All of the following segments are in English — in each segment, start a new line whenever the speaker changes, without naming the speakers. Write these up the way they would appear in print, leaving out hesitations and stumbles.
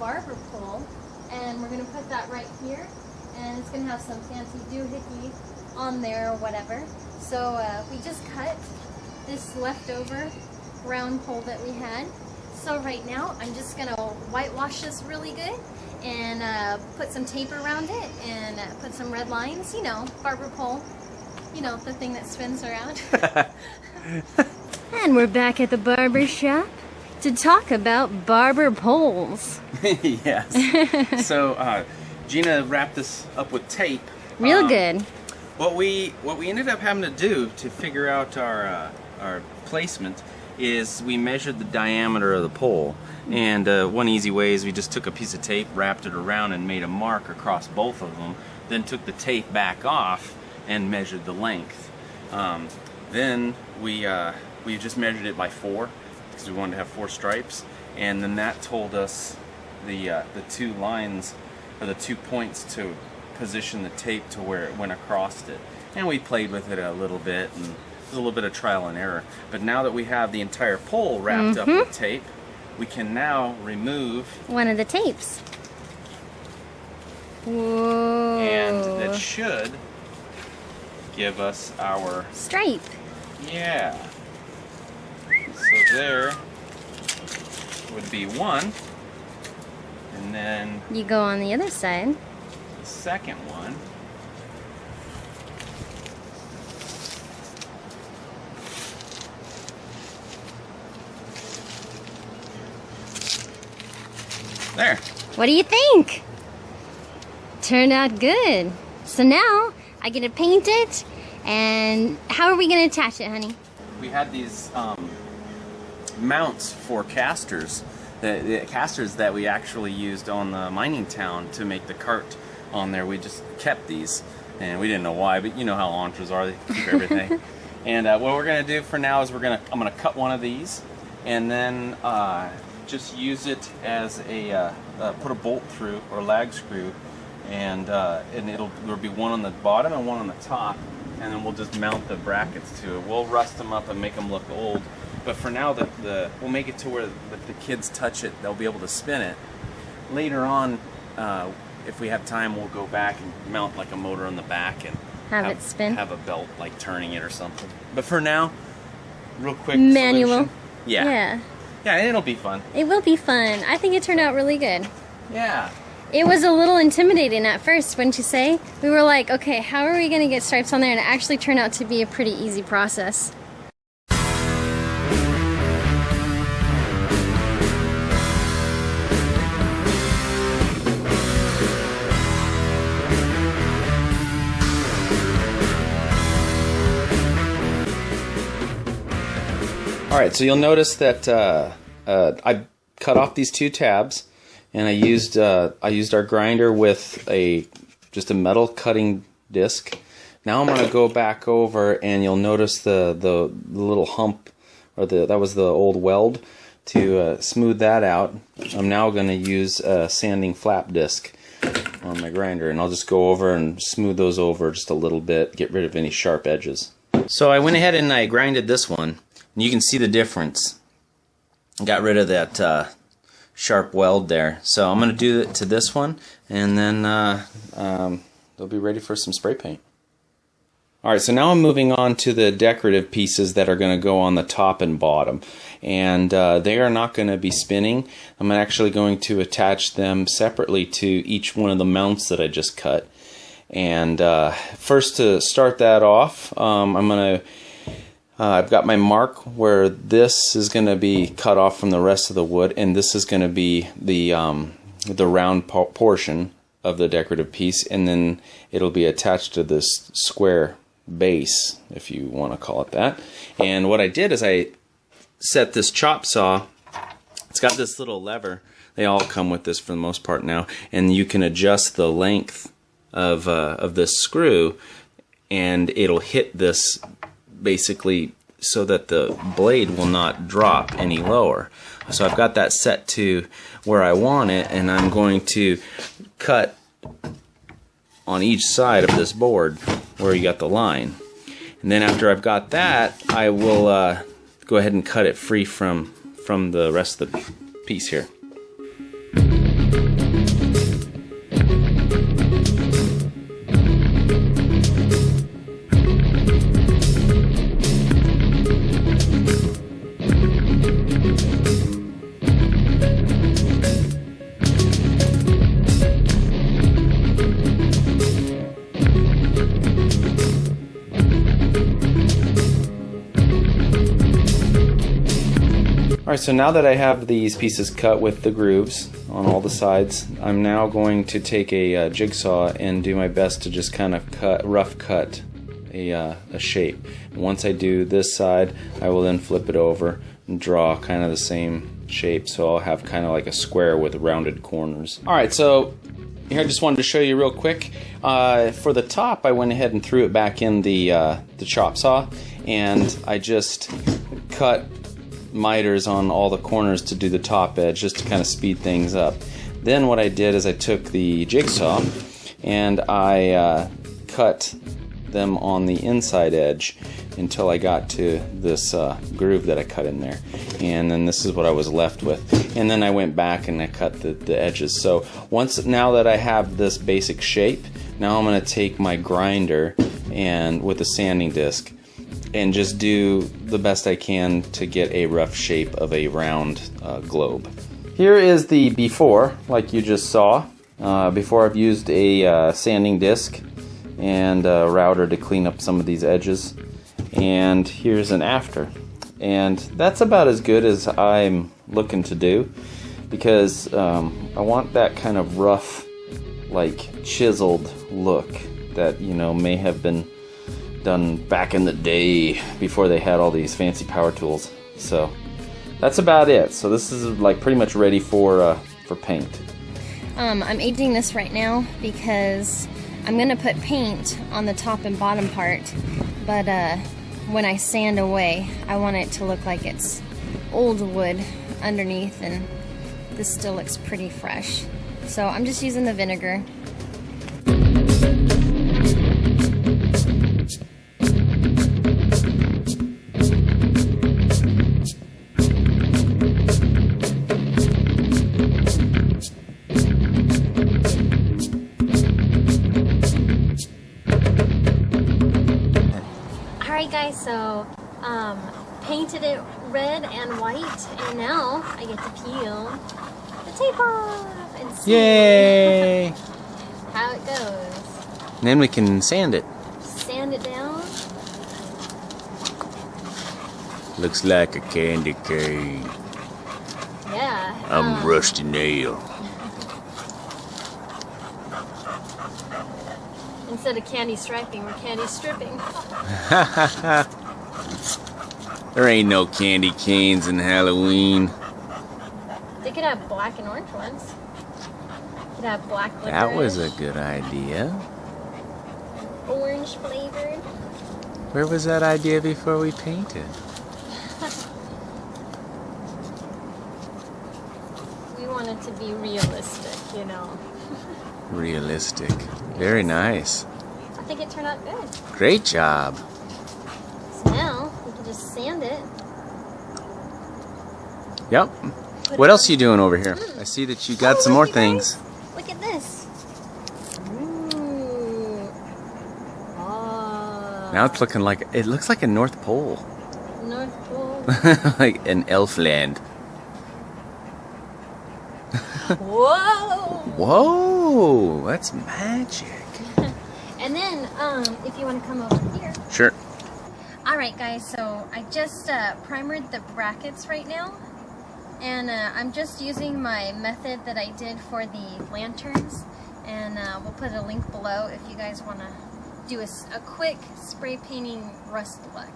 Barber pole, and we're going to put that right here, and it's going to have some fancy doohickey on there or whatever. So we just cut this leftover round pole that we had. So right now I'm just going to whitewash this really good and put some tape around it and put some red lines, you know, barber pole, you know, the thing that spins around. And we're back at the barber shop to talk about barber poles.
Yes. So Gina wrapped this up with tape.
Real good.
What we ended up having to do to figure out our placement is we measured the diameter of the pole, and one easy way is we just took a piece of tape, wrapped it around, and made a mark across both of them. Then took the tape back off and measured the length. Then we just measured it by 4 because we wanted to have 4 stripes, and then that told us the 2 lines or the 2 points to position the tape to where it went across it. And we played with it a little bit, and it was a little bit of trial and error. But now that we have the entire pole wrapped up with tape, we can now remove
one of the tapes. Whoa.
And that should give us our
stripe.
Yeah. So there would be one, and then
you go on the other side.
The second one. There.
What do you think? Turned out good. So now I get to paint it, and how are we going to attach it, honey?
We had these mounts for casters, the casters that we actually used on the mining town to make the cart on there. We just kept these, and we didn't know why, but you know how lantras are, they keep everything. And what we're going to do for now is I'm going to cut one of these, and then just use it as a put a bolt through or lag screw, and there'll be one on the bottom and one on the top, and then we'll just mount the brackets to it. We'll rust them up and make them look old, but for now we'll make it to where the kids touch it, they'll be able to spin it. Later on, if we have time, we'll go back and mount like a motor on the back and
have it spin,
have a belt like turning it or something. But for now, real quick
manual
solution.
Yeah,
it'll be fun.
It will be fun. I think it turned out really good.
Yeah.
It was a little intimidating at first, wouldn't you say? We were like, okay, how are we going to get stripes on there? And it actually turned out to be a pretty easy process.
Alright, so you'll notice that I cut off these 2 tabs, and I used our grinder with just a metal cutting disc. Now I'm going to go back over, and you'll notice the little hump, or that was the old weld. To smooth that out, I'm now going to use a sanding flap disc on my grinder, and I'll just go over and smooth those over just a little bit, get rid of any sharp edges. So I went ahead and I grinded this one, and you can see the difference. Got rid of that sharp weld there. So I'm going to do it to this one, and then they'll be ready for some spray paint. Alright, so now I'm moving on to the decorative pieces that are going to go on the top and bottom. And they are not going to be spinning. I'm actually going to attach them separately to each one of the mounts that I just cut. And first, to start that off, I've got my mark where this is going to be cut off from the rest of the wood, and this is going to be the round portion of the decorative piece, and then it'll be attached to this square base, if you want to call it that. And what I did is I set this chop saw. It's got this little lever. They all come with this for the most part now, and you can adjust the length of this screw, and it'll hit this basically so that the blade will not drop any lower. So I've got that set to where I want it, and I'm going to cut on each side of this board where you got the line. And then after I've got that, I will go ahead and cut it free from the rest of the piece here. Alright, so now that I have these pieces cut with the grooves on all the sides, I'm now going to take a jigsaw and do my best to just kind of rough cut a shape. And once I do this side, I will then flip it over and draw kind of the same shape, so I'll have kind of like a square with rounded corners. Alright, so here I just wanted to show you real quick. For the top, I went ahead and threw it back in the chop saw, and I just cut miters on all the corners to do the top edge, just to kind of speed things up. Then what I did is I took the jigsaw and I cut them on the inside edge until I got to this groove that I cut in there, and then this is what I was left with. And then I went back and I cut the edges. So now that I have this basic shape, now I'm going to take my grinder and with a sanding disc and just do the best I can to get a rough shape of a round globe. Here is the before, like you just saw. Before I've used a sanding disc and a router to clean up some of these edges. And here's an after. And that's about as good as I'm looking to do, because I want that kind of rough, like chiseled look that, you know, may have been done back in the day before they had all these fancy power tools. So that's about it. So this is like pretty much ready for paint.
I'm aging this right now because I'm gonna put paint on the top and bottom part, but when I sand away, I want it to look like it's old wood underneath, and this still looks pretty fresh. So I'm just using the vinegar. Alright guys, so painted it red and white, and now I get to peel the tape off and see
Yay!
how it goes.
And then we can sand it.
Sand it down.
Looks like a candy cane.
Yeah.
I'm Rusty Nail.
Instead of candy striping, we're candy stripping.
There ain't no candy canes in Halloween.
They could have black and orange ones. Could have black licorice.
That was a good idea.
Orange flavored.
Where was that idea before we painted?
We want it to be realistic, you know.
Realistic. Very nice.
I think it turned out good.
Great job.
So now we can just sand it.
Yep. What else are you doing over here? I see that you got some more things.
Look at this. Ooh. Oh.
Now it's looking like, it looks like a North Pole.
North Pole.
Like an elf land.
Whoa!
Whoa, that's magic.
And then, if you want to come over here.
Sure.
Alright guys, so I just primered the brackets right now. And I'm just using my method that I did for the lanterns. And we'll put a link below if you guys want to do a quick spray painting rust look.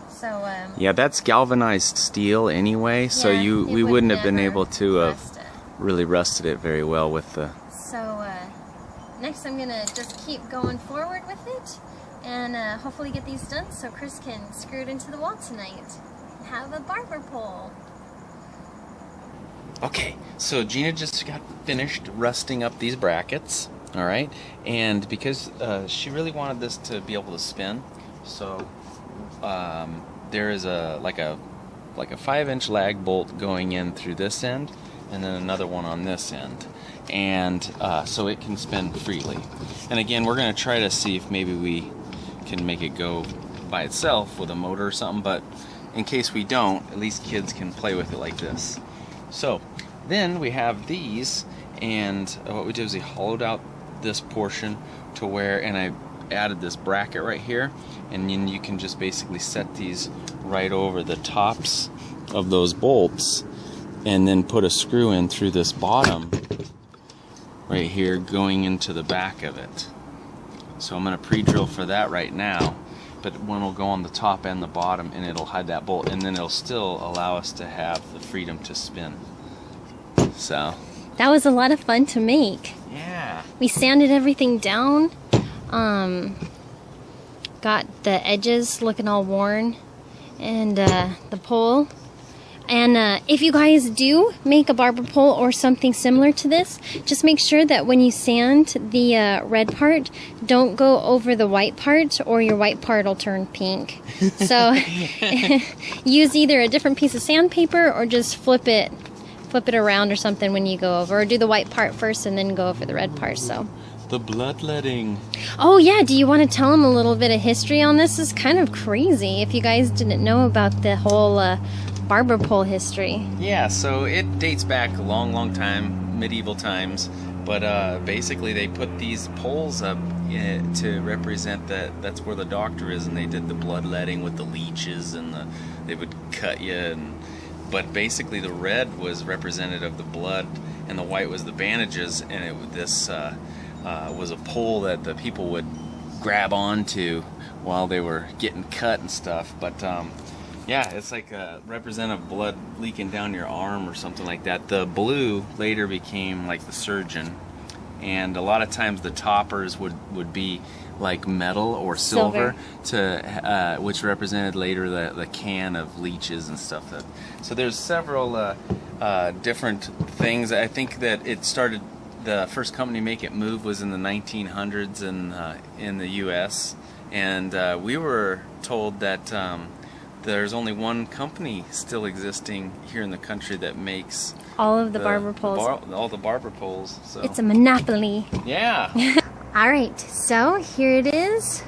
So
yeah, that's galvanized steel anyway, so
yeah,
we wouldn't have been
never
able to
rust it.
really rusted it very well with the...
So next I'm gonna just keep going forward with it and hopefully get these done so Chris can screw it into the wall tonight. Have a barber pole.
Okay, so Gina just got finished rusting up these brackets, all right? And because she really wanted this to be able to spin, so there is like a 5-inch lag bolt going in through this end, and then another one on this end, and so it can spin freely. And again, we're going to try to see if maybe we can make it go by itself with a motor or something, but in case we don't, at least kids can play with it like this. So then we have these, and what we did is we hollowed out this portion to where, and I added this bracket right here, and then you can just basically set these right over the tops of those bolts, and then put a screw in through this bottom right here going into the back of it. So I'm going to pre-drill for that right now, but one will go on the top and the bottom, and it'll hide that bolt, and then it'll still allow us to have the freedom to spin. So
that was a lot of fun to make.
Yeah.
We sanded everything down, got the edges looking all worn, and the pole. And if you guys do make a barber pole or something similar to this, just make sure that when you sand the red part, don't go over the white part, or your white part will turn pink. So use either a different piece of sandpaper, or just flip it around or something when you go over, or do the white part first and then go over the red part. So
the bloodletting.
Oh yeah, do you want to tell them a little bit of history on this? It's kind of crazy if you guys didn't know about the whole barber pole history.
Yeah, so it dates back a long time, medieval times, but basically they put these poles up to represent that's where the doctor is, and they did the bloodletting with the leeches, and they would cut you, but basically the red was representative of the blood, and the white was the bandages, and this was a pole that the people would grab onto while they were getting cut and stuff. But yeah, it's like a representative blood leaking down your arm or something like that. The blue later became like the surgeon, and a lot of times the toppers would be like metal or silver. To which represented later the can of leeches and stuff. So there's several different things. I think that it started, the first company to make it move was in the 1900s in the U.S. And we were told that there's only one company still existing here in the country that makes
all of the barber poles.
All the barber poles. So.
It's a monopoly.
Yeah.
Alright, so here it is.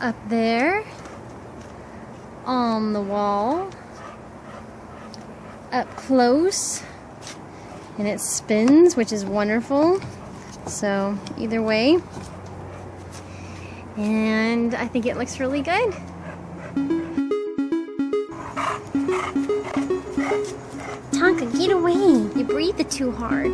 Up there. On the wall. Up close. And it spins, which is wonderful. So, either way. And I think it looks really good. Tonka, get away! You breathe it too hard.